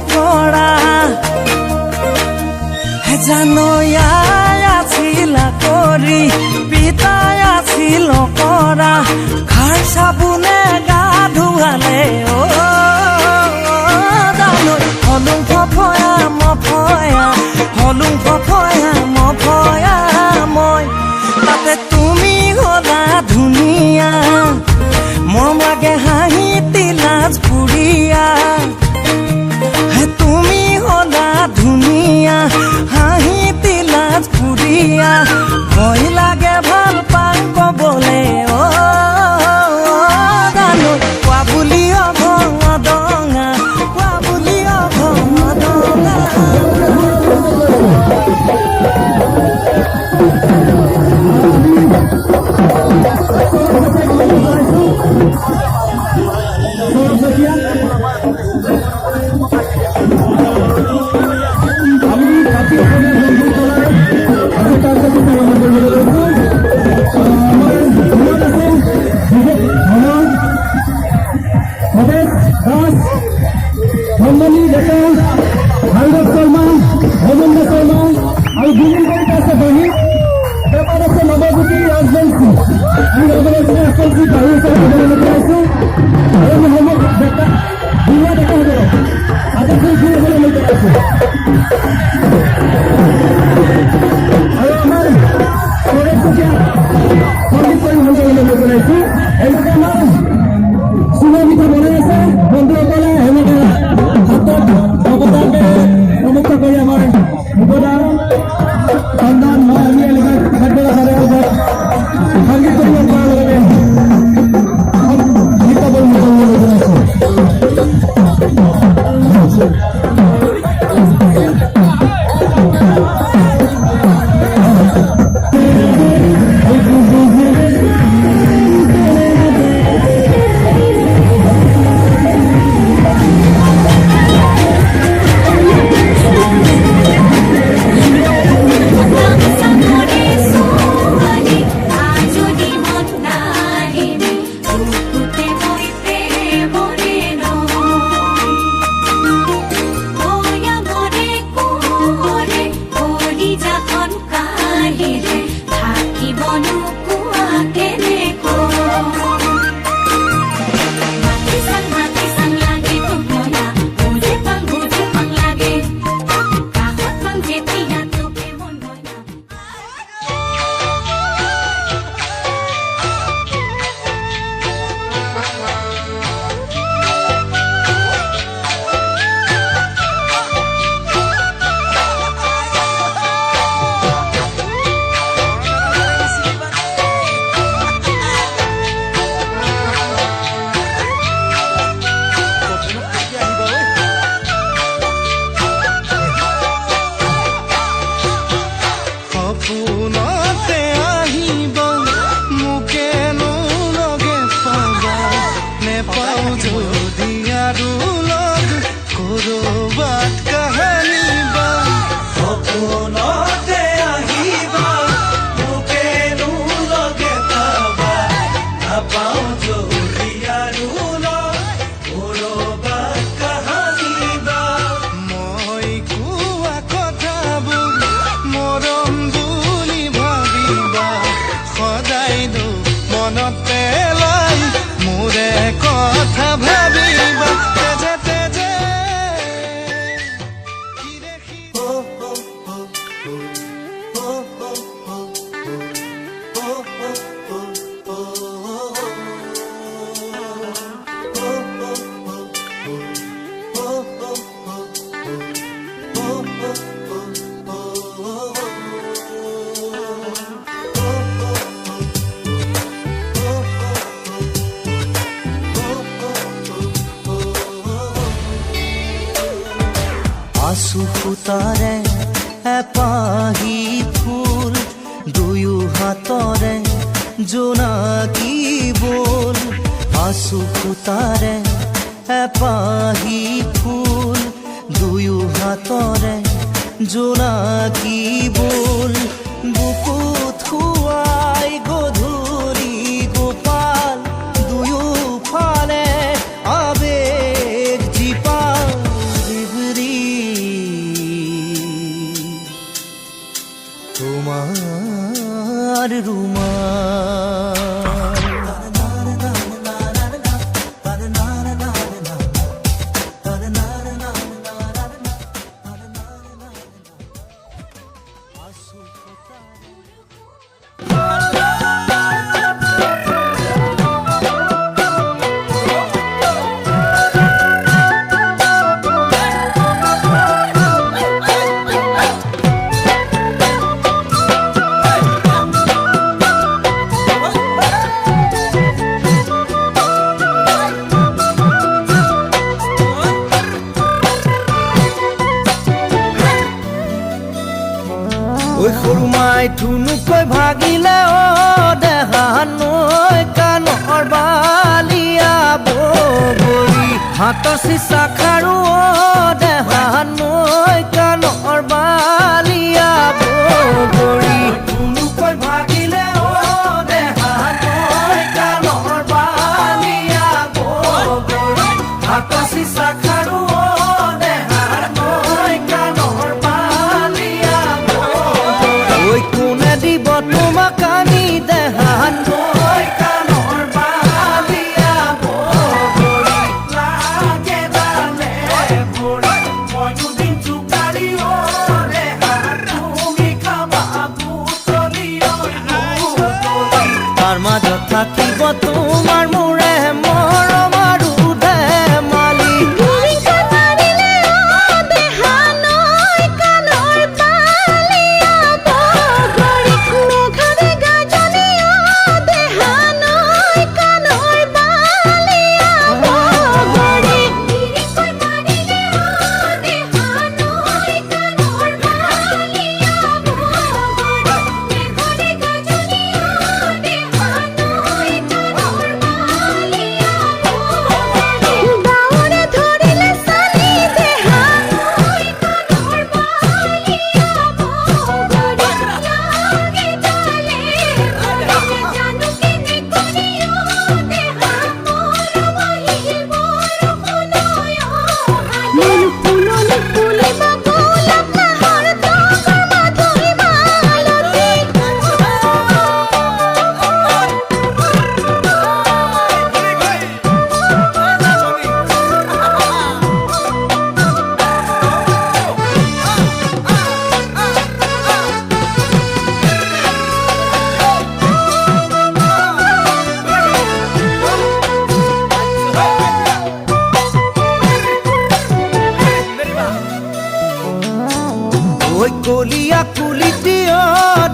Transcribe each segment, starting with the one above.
কৰা জানয়াই আছিল কৰি পিতাই আছিল কৰা খাৰ চাবোনে গা ধুৱালে হলুং ফফয়া মফয়া হলুং ফফয়া মফয়া মই তাতে তুমি হলা ধুনীয়া মৰম লাগে হাঁহি তিলাজ পুৰিয়া তুমি হলা ধুনীয়া হাঁহি তিলাজ পুৰিয়া ভয় লাগে ভাল পাং কবলে জানো কোৱা বুলি অভং দঙা কোৱা বুলি অভং দঙা সুতাৰে এপাহি ফুল দুয়ো হাতৰে জোনাকী বোল আঁচু সুতাৰে এপাহি ফুল দুয়ো হাতৰে জোনাকী বোল বুকুত শুৱাই গধূলি গোপাল দুয়োফালে আবেগ জীপাল তোমাৰ ৰুমাল ওই সৰু মাই ধুনুকৈ ভাগিলে অ দেহা নৈ কাণৰ বালিয়া বগৰী হাতৰ চিচা খাৰু অ দেহা নৈ কাণৰ বালিয়া বগৰী ধুনুকৈ ভাগিলে অ দেহা নৈ কাণৰ বালিয়া বগৰী হাতৰ চিচা খাৰু অ দেহা নৈ কাণৰ বালিয়া ওই কোনে দিব তোমাক আনি দেহা নৈ কাণৰ বালিয়া বগৰী লাগে দালে ভৰি মই দুদিন জোকাৰি অ দেহা তুমি খাবা বুটলি তাৰ মাজত থাকিব তোমাৰ মোৰে মৰম আৰু ধেমালি ওই কলিয়া কুলিটিও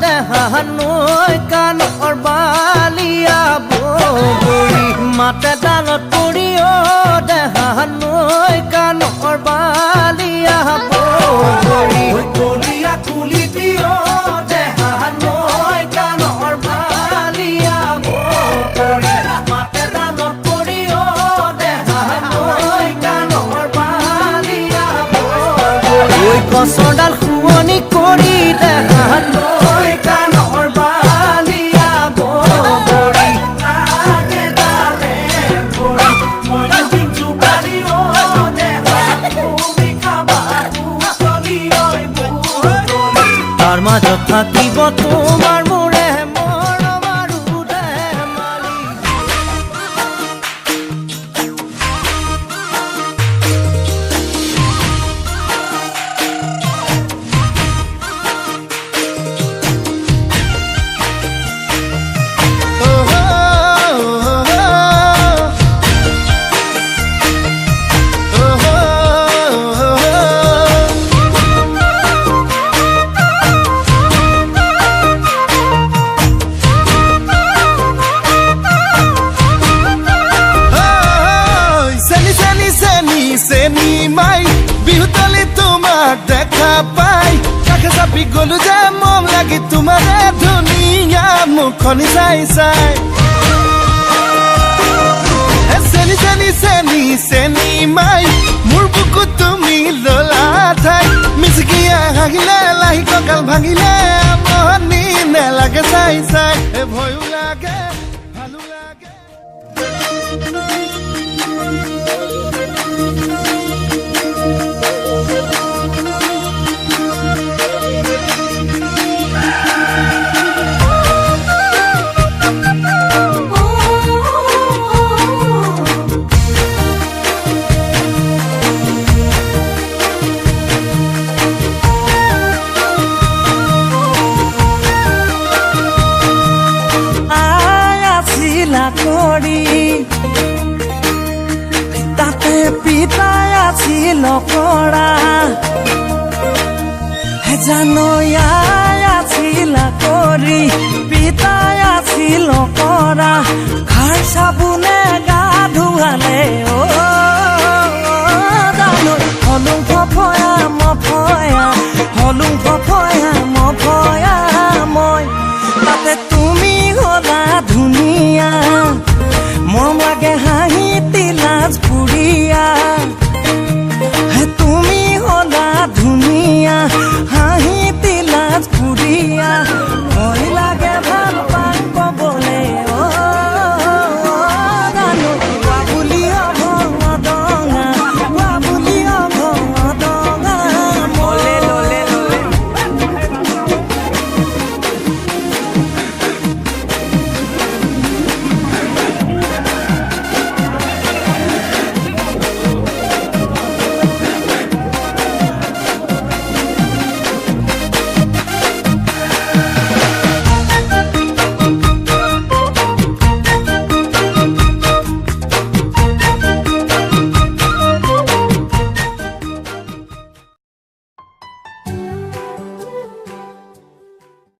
দেহা নৈ কাণৰ বালিয়া বগৰী মাতে ডালত পৰিও দেহা নৈ কাণৰ বালিয়া বগৰী ওই কলিয়া কুলিটিও দেহা নৈ কাণৰ বালিয়া বগৰী মাতে ডালত পৰিও দেহা নৈ কাণৰ বালিয়া বগৰী ওই গছৰ ডাল শুৱনি কৰি দেহা নৈ কাণৰ বালিয়া বগৰী লাগে দালে ভৰি মই দুদিন জোকাৰি অ দেহা তুমি খাবা বুটলি তাৰ মাজত থাকিব তোমাৰ মোৰে মৰম আৰু ধেমালি গলো যে মম লাগি তোমাৰে ধুনীয়া মুখনি চাই চাই চেনি চেনি চেনি চেনি মাই মোৰ বুকুত তুমি ললা ঠাই মিচিকিয়া হাগিলে লাহি কঁকাল ভাঙিলে মহনি নেলাগে চাই চাই ভয়ো লাগে ভালো লাগে কৰি তাতে পিতাই আছিল কৰা জানো ইয়াই আছিল কৰি পিতাই আছিল কৰা ঘৰ চাবোনে গা ধুৱালে জানো হলুং ফফয়া মফয়া মই তাতে তুমি হলা ধুনীয়া